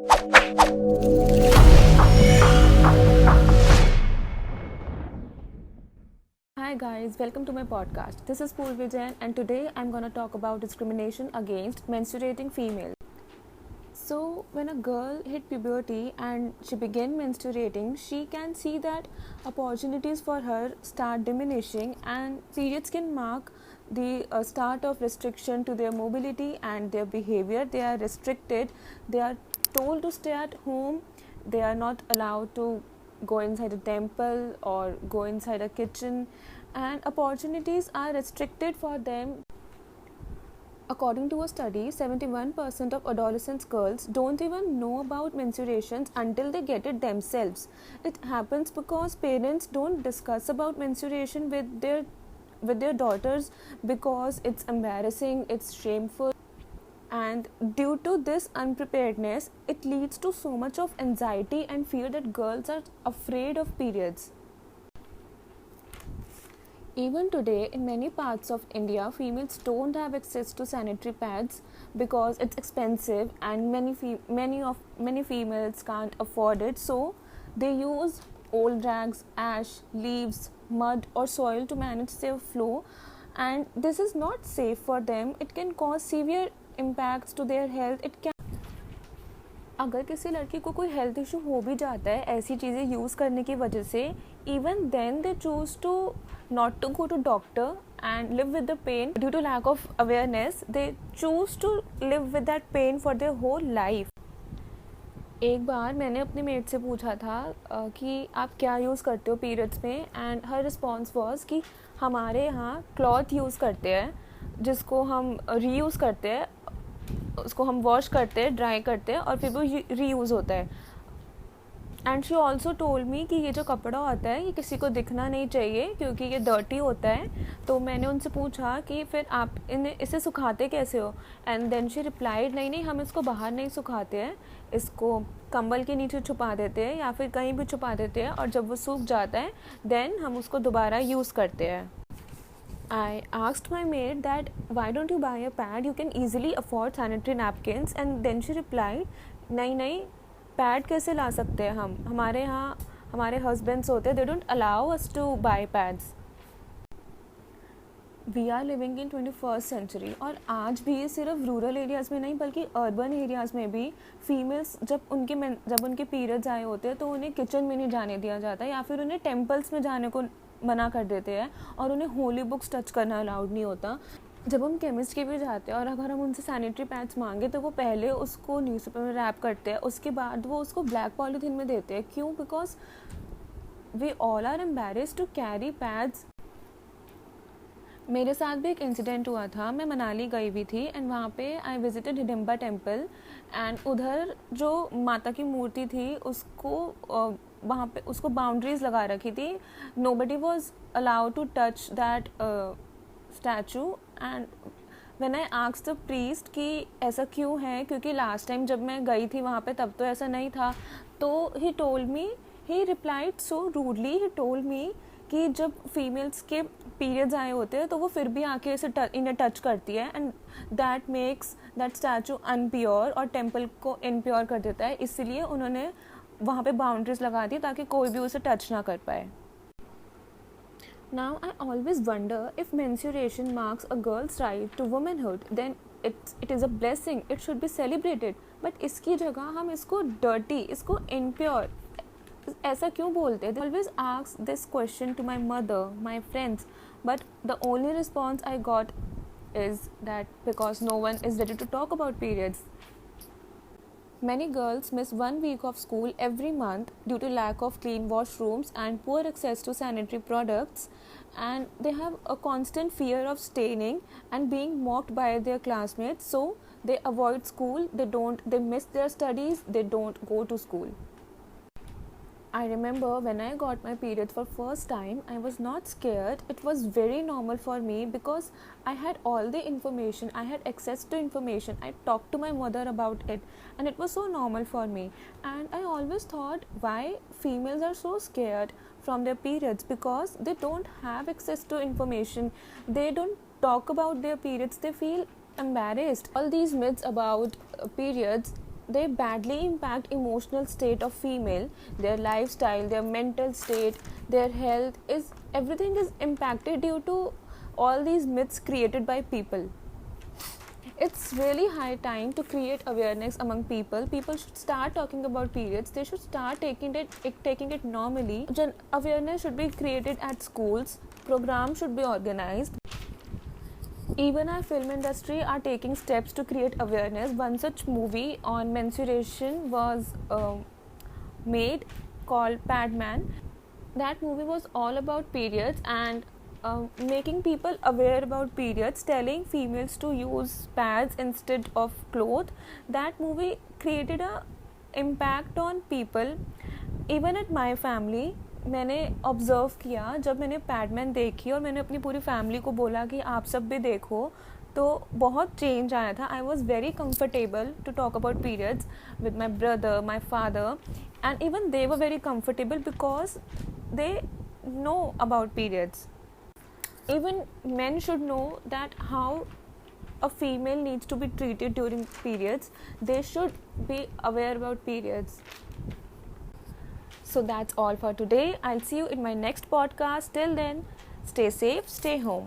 Hi guys, welcome to my podcast. This is Purvi Jain and today I'm going to talk about discrimination against menstruating females. So, when a girl hit puberty and she begin menstruating, she can see that opportunities for her start diminishing, and periods can mark the start of restriction to their mobility and their behavior. They are restricted, they are told to stay at home, they are not allowed to go inside a temple or go inside a kitchen, and opportunities are restricted for them. According to a study, 71% of adolescent girls don't even know about menstruations until they get it themselves. It happens because parents don't discuss about menstruation with their daughters because it's embarrassing, it's shameful. And due to this unpreparedness, it leads to so much of anxiety and fear that girls are afraid of periods. Even today, in many parts of India, females don't have access to sanitary pads because it's expensive, and many females can't afford it. So they use old rags, ash, leaves, mud, or soil to manage their flow, and this is not safe for them. It can cause severe impacts to their health. अगर किसी लड़की को कोई health issue हो भी जाता है ऐसी चीज़ें यूज़ करने की वजह से, even then they choose to not to go to doctor and live with the pain due to lack of awareness. They choose to live with that pain for their whole life. एक बार मैंने अपनी met से पूछा था कि आप क्या यूज़ करते हो पीरियड्स में, एंड हर रिस्पॉन्स वॉज कि हमारे यहाँ क्लॉथ यूज़ करते हैं जिसको हम रीयूज़ करते हैं, उसको हम वॉश करते हैं, ड्राई करते हैं और फिर वो रीयूज़ होता है. And she also told me कि ये जो कपड़ा होता है ये किसी को दिखना नहीं चाहिए क्योंकि ये डर्टी होता है. तो मैंने उनसे पूछा कि फिर आप इसे सुखाते कैसे हो, एंड देन शी रिप्लाइड, नहीं हम इसको बाहर नहीं सुखाते हैं, इसको कंबल के नीचे छुपा देते हैं या फिर कहीं भी छुपा देते हैं, और जब वो सूख जाता है देन हम उसको दोबारा यूज़ करते हैं. I asked my maid that why don't you buy a pad, you can easily afford sanitary napkins, and then she replied, नहीं पैड कैसे ला सकते हैं हम, हमारे यहाँ हमारे हस्बैंड्स होते हैं, they don't allow us to buy pads. We are living in 21st century, और आज भी सिर्फ रूरल एरियाज़ में नहीं बल्कि अर्बन एरियाज़ में भी फीमेल्स जब उनके पीरियड्स आए होते हैं तो उन्हें किचन में नहीं जाने दिया जाता या फिर उन्हें टेम्पल्स में जाने को मना कर देते हैं, और उन्हें होली बुक्स टच करना अलाउड नहीं होता. जब हम केमिस्ट के भी जाते हैं और अगर हम उनसे सैनिटरी पैड्स मांगे तो वो पहले उसको न्यूज़पेपर में रैप करते हैं, उसके बाद वो उसको ब्लैक पॉलीथीन में देते हैं. क्यों? Because we all are embarrassed to carry pads. मेरे साथ भी एक इंसिडेंट हुआ था. मैं मनाली गई हुई थी एंड वहाँ पे I visited Hidimba temple, and उधर जो माता की मूर्ति थी उसको वहाँ पे उसको बाउंड्रीज लगा रखी थी. Nobody was allowed to touch that statue, and when I asked the priest कि ऐसा क्यों है, क्योंकि लास्ट टाइम जब मैं गई थी वहाँ पे तब तो ऐसा नहीं था, तो ही replied so rudely, he told me कि जब फीमेल्स के पीरियड्स आए होते हैं तो वो फिर भी आके ऐसे इन्हें टच करती है, and that makes that statue unpure और टेम्पल को इनप्योर कर देता है. इसलिए उन्होंने वहाँ पे बाउंड्रीज लगा दी ताकि कोई भी उसे टच ना कर पाए. Now I always wonder if menstruation marks a girl's right to womanhood, then it is a blessing, it should be celebrated. But इसकी जगह हम इसको dirty, इसको impure ऐसा क्यों बोलते हैं? They always ask this question to my mother, my friends, but the only response I got is that because no one is ready to talk about periods. Many girls miss 1 week of school every month due to lack of clean washrooms and poor access to sanitary products, and they have a constant fear of staining and being mocked by their classmates, so they avoid school, they miss their studies, they don't go to school. I remember when I got my period for first time, I was not scared. It was very normal for me because I had all the information. I had access to information. I talked to my mother about it and it was so normal for me. And I always thought why females are so scared from their periods, because they don't have access to information. They don't talk about their periods. They feel embarrassed. All these myths about periods they badly impact emotional state of female, their lifestyle, their mental state, their health, is everything is impacted due to all these myths created by people. It's really high time to create awareness among people. People should start talking about periods. They should start taking it normally. Awareness should be created at schools. Programs should be organized. Even our film industry are taking steps to create awareness. One such movie on menstruation was made, called Padman. That movie was all about periods and making people aware about periods, telling females to use pads instead of clothes. That movie created a impact on people. Even at my family, मैंने observe किया, जब मैंने पैडमैन देखी और मैंने अपनी पूरी family को बोला कि आप सब भी देखो, तो बहुत चेंज आया था. I was very comfortable to talk about periods with my brother, my father, and even they were very comfortable because they know about periods. Even men should know that how a female needs to be treated during periods. They should be aware about periods. So that's all for today. I'll see you in my next podcast. Till then, stay safe, stay home.